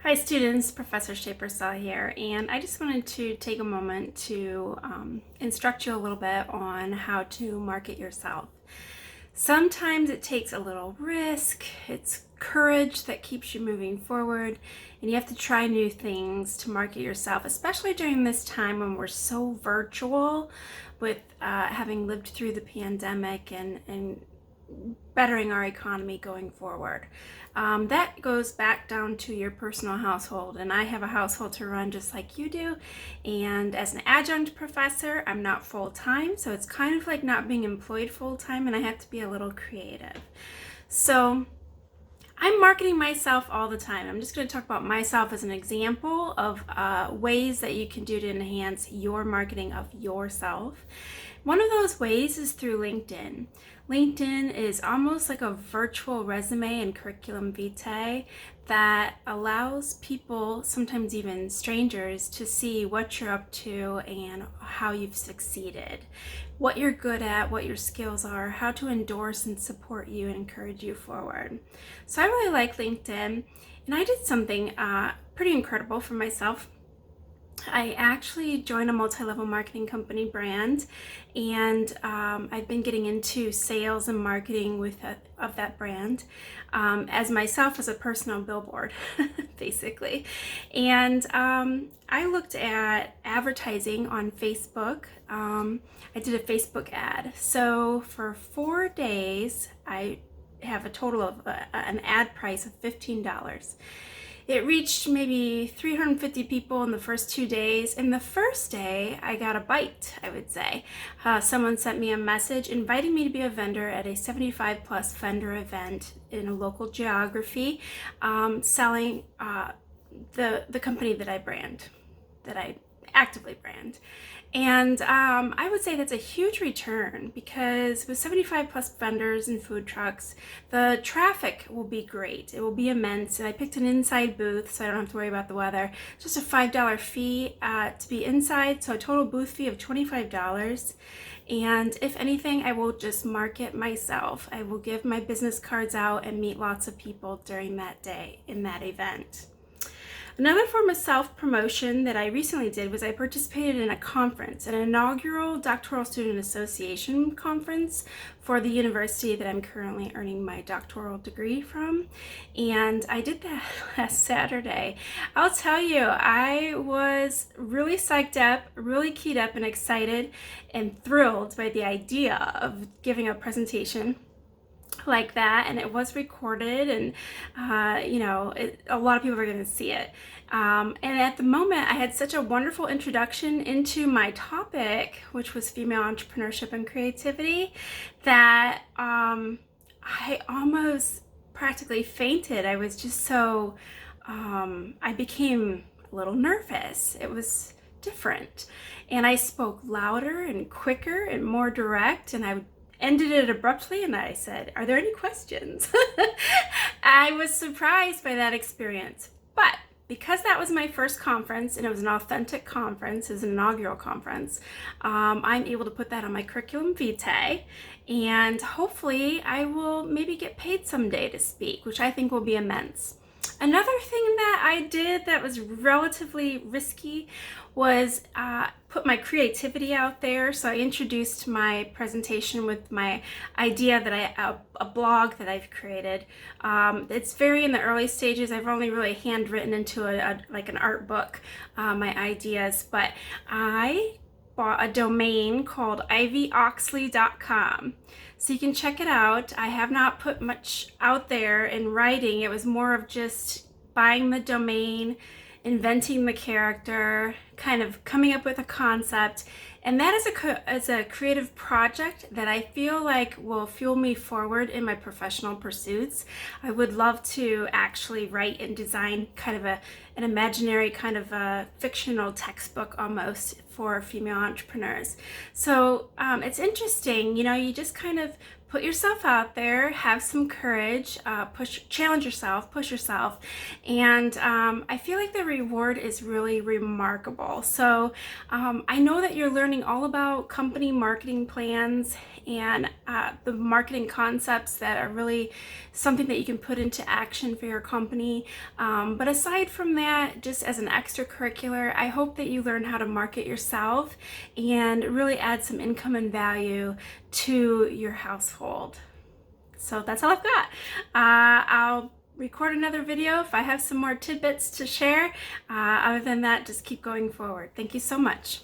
Hi students, Professor Shapersall here, and I just wanted to take a moment to instruct you a little bit on how to market yourself. Sometimes it takes a little risk, it's courage that keeps you moving forward, and you have to try new things to market yourself, especially during this time when we're so virtual with having lived through the pandemic and bettering our economy going forward. That goes back down to your personal household, and I have a household to run just like you do. And as an adjunct professor, I'm not full-time, so it's kind of like not being employed full-time, and I have to be a little creative. So I'm marketing myself all the time. I'm just going to talk about myself as an example of ways that you can do to enhance your marketing of yourself. One of those ways is through LinkedIn. LinkedIn is almost like a virtual resume and curriculum vitae that allows people, sometimes even strangers, to see what you're up to and how you've succeeded, what you're good at, what your skills are, how to endorse and support you and encourage you forward. So I really like LinkedIn, and I did something pretty incredible for myself. I actually joined a multi-level marketing company brand, and I've been getting into sales and marketing of that brand as myself as a personal billboard, basically. And I looked at advertising on Facebook. I did a Facebook ad. So for 4 days, I have a total of an ad price of $15. It reached maybe 350 people in the first 2 days. In the first day, I got a bite, I would say. Someone sent me a message inviting me to be a vendor at a 75 plus vendor event in a local geography, selling the company that I actively brand. And I would say that's a huge return, because with 75 plus vendors and food trucks, the traffic will be great. It will be immense. And I picked an inside booth, so I don't have to worry about the weather. Just a $5 fee to be inside, so a total booth fee of $25. And if anything, I will just market myself. I will give my business cards out and meet lots of people during that day in that event. Another form of self-promotion that I recently did was I participated in a conference, an inaugural Doctoral Student Association conference for the university that I'm currently earning my doctoral degree from. And I did that last Saturday. I'll tell you, I was really psyched up, really keyed up and excited and thrilled by the idea of giving a presentation like that, and it was recorded, and a lot of people are going to see it, and at the moment I had such a wonderful introduction into my topic, which was female entrepreneurship and creativity, that I almost practically fainted. I was just so I became a little nervous. It was different, and I spoke louder and quicker and more direct, and I ended it abruptly, and I said, "Are there any questions?" I was surprised by that experience, but because that was my first conference and it was an authentic conference, it was an inaugural conference, I'm able to put that on my curriculum vitae, and hopefully I will maybe get paid someday to speak, which I think will be immense. Another thing that I did that was relatively risky was put my creativity out there. So I introduced my presentation with my idea that a blog that I've created. It's very in the early stages. I've only really handwritten into like an art book my ideas, but I bought a domain called ivyoxley.com. So you can check it out. I have not put much out there in writing. It was more of just buying the domain, inventing the character, kind of coming up with a concept. And that is a creative project that I feel like will fuel me forward in my professional pursuits. I would love to actually write and design kind of an imaginary kind of a fictional textbook almost for female entrepreneurs. So it's interesting, you just kind of put yourself out there, have some courage, challenge yourself, push yourself, and I feel like the reward is really remarkable. So I know that you're learning all about company marketing plans and the marketing concepts that are really something that you can put into action for your company. But aside from that, just as an extracurricular, I hope that you learn how to market yourself and really add some income and value to your household. So that's all I've got. I'll record another video if I have some more tidbits to share. Other than that, just keep going forward. Thank you so much.